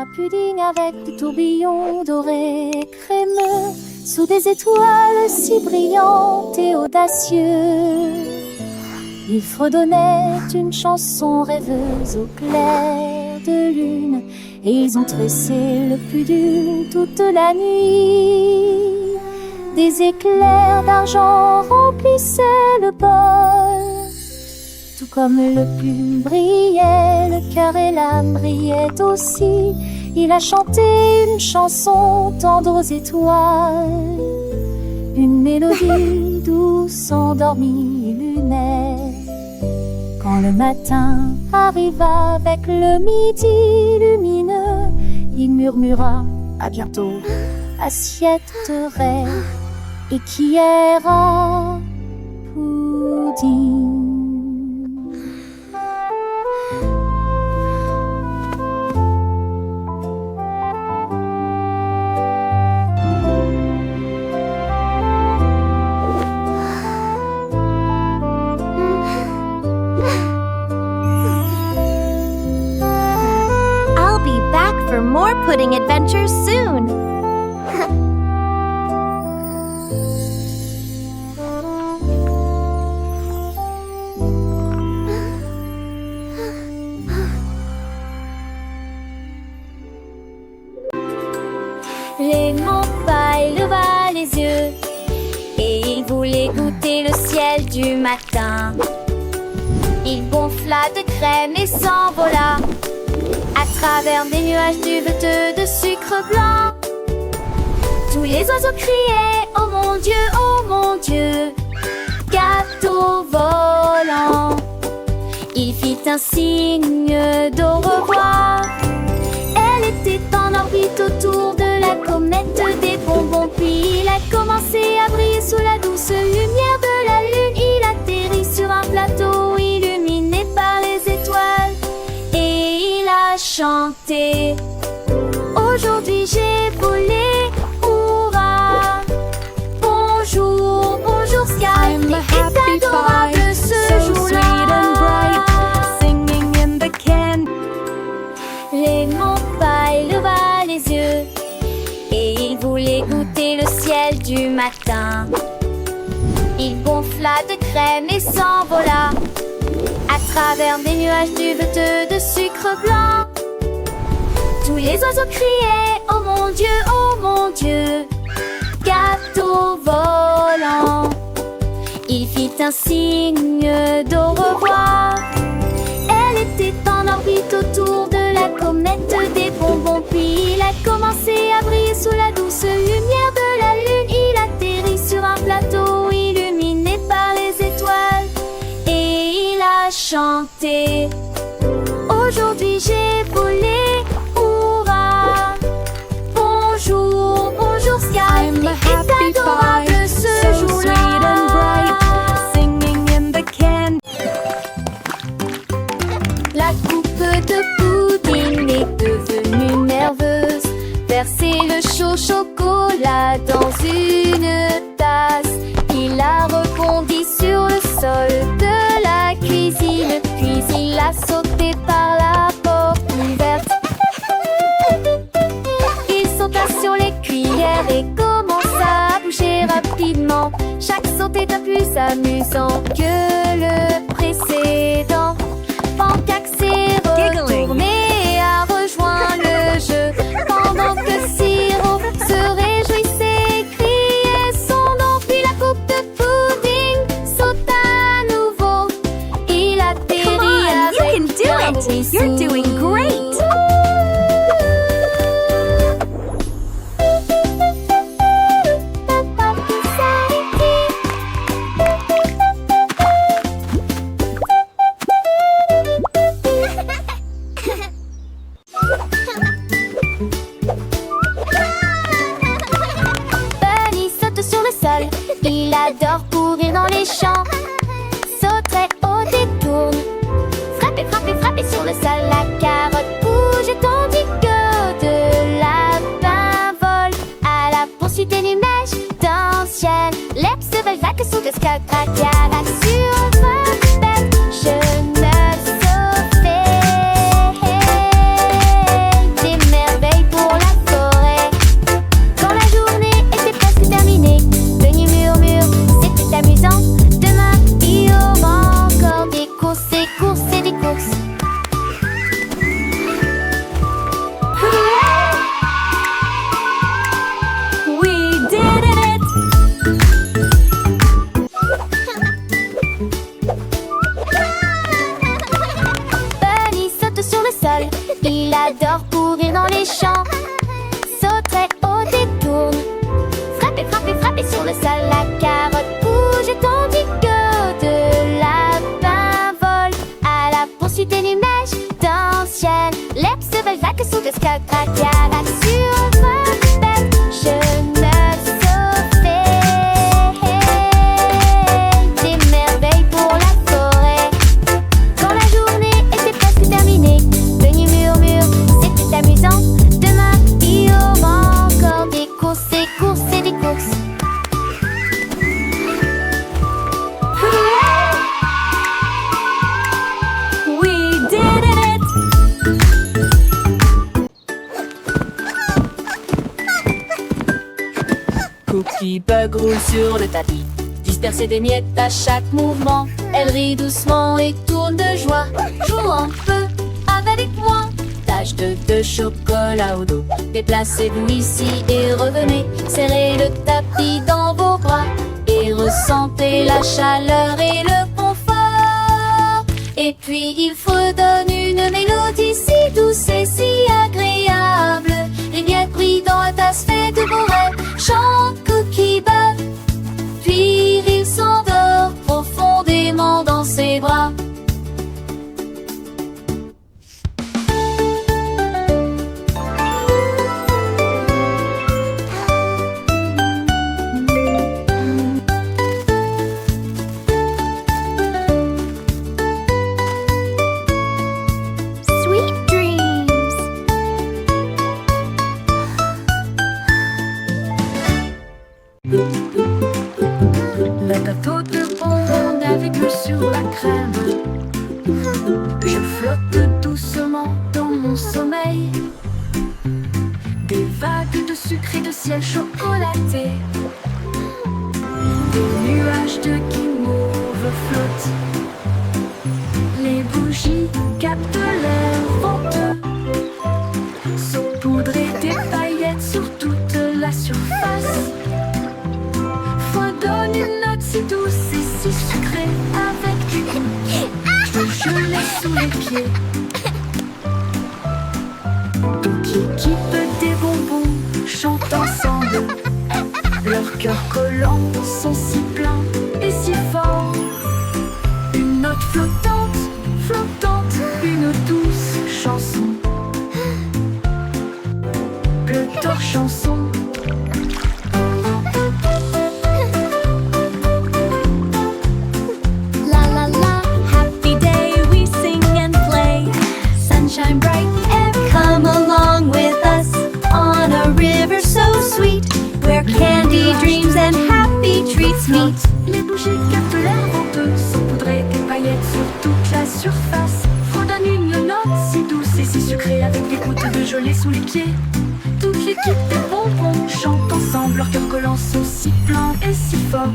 un pudding avec des tourbillons dorés et crémeux, sous des étoiles si brillantes et audacieuses. Il fredonnait une chanson rêveuse au clair de lune, et ils ont tressé le pudding toute la nuit. Des éclairs d'argent remplissaient le bol. Tout comme le pudding brillait, le cœur et l'âme brillaient aussi. Il a chanté une chanson tendre aux étoiles, une mélodie douce endormie lunaire. Quand le matin arriva avec le midi lumineux, il murmura « À bientôt, assiette de rêve, et qui est en pudding ». For more pudding adventures soon! Lémon Paille leva les yeux et il voulait goûter le ciel du matin. Il gonfla de crème et s'envola à travers des nuages duveteux de sucre blanc. Tous les oiseaux criaient « Oh mon Dieu, gâteau volant !» Il fit un signe d'au revoir. Elle était en orbite autour de la comète des bonbons. Puis il a commencé à briller sous la douce lumière de la lune. Il atterrit sur un plateau illuminé par les étoiles et il a chanté. Aujourd'hui j'ai volé, hurrah! Bonjour, bonjour Sky, est adorable ce jour-là. Lémon Paille leva les yeux et il voulait goûter le ciel du matin. Il gonfla de crème et s'envola à travers des nuages duveteux de sucre blanc. Tous les oiseaux criaient « Oh mon Dieu, gâteau volant !» Il fit un signe d'au revoir. Elle était en orbite autour de la comète des bonbons. Puis il a commencé à briller sous la douce lumière de la lune. Il atterrit sur un plateau illuminé par les étoiles et il a chanté. Aujourd'hui j'ai volé, hurrah! Bonjour, bonjour Sky, est adorable ce jour-là. La coupe de pudding est devenue nerveuse. Verser le chaud chocolat dans une tasse. Il a rebondi sur le sol de la cuisine. Puis il a sauté par la porte ouverte. Il sauta sur les cuillères et commença à bouger rapidement. Chaque saut était plus amusant que le précédent. Pancake s'est retourné à rejoindre le jeu, pendant que Siro se réjouissait et criait son nom. Puis la coupe de pudding sauta à nouveau. Il atterrit avec un bruit sourd. You're doing great! adore courir dans les champs, sauter au détour, frapper, frapper, frapper sur le sol. La carotte bouge tandis que de lapin vole à la poursuite des nuages dans le ciel. L'herbe se vague sous le sky, craquage sur ma tête. Je me sauvais des merveilles pour la forêt. Quand la journée était presque terminée, Bunny murmure, c'était amusant. Demain, il y aura encore des courses, des courses et des courses. We did it! Cookie Bug roule sur le tapis, disperser des miettes à chaque mouvement. Elle rit doucement et tourne de joie, joue un peu avec moi. Tache de chocolat au dos, déplacez-vous ici et revenez. Serrez le tapis dans vos bras et ressentez la chaleur et le confort. Et puis il fredonne une mélodie si douce et si agréable. Les miettes brillent dans la tasse, fait de beaux rêves. Chante Cookie Bug, puis il s'endort profondément dans ses bras. Sweet dreams! La tarte de bonbons navigue sur la crème. Je flotte doucement dans mon sommeil. Des vagues de sucre et de ciel chocolaté. Des nuages de guimauve flottent. Les bougies captent l'air venteux. Saupoudrer des paillettes sur toute la surface. Donne une note si douce et si sucrée avec du goût gelé sous les pieds. Toute équipe des bonbons chantent ensemble. Leurs cœurs collants sont si pleins et si forts. Une note flottante, flottante, une douce chanson. Bleu d'or chanson. Sunshine bright and come along with us on a river so sweet where candy dreams and happy treats meet. Les bougies captent l'air venteux, saupoudrer des paillettes sur toute la surface. Fredonne une note si douce et si sucrée avec des gouttes de gelée sous les pieds. Toute l'équipe des bonbons chante ensemble, leurs cœurs collants sont si pleins et si forts.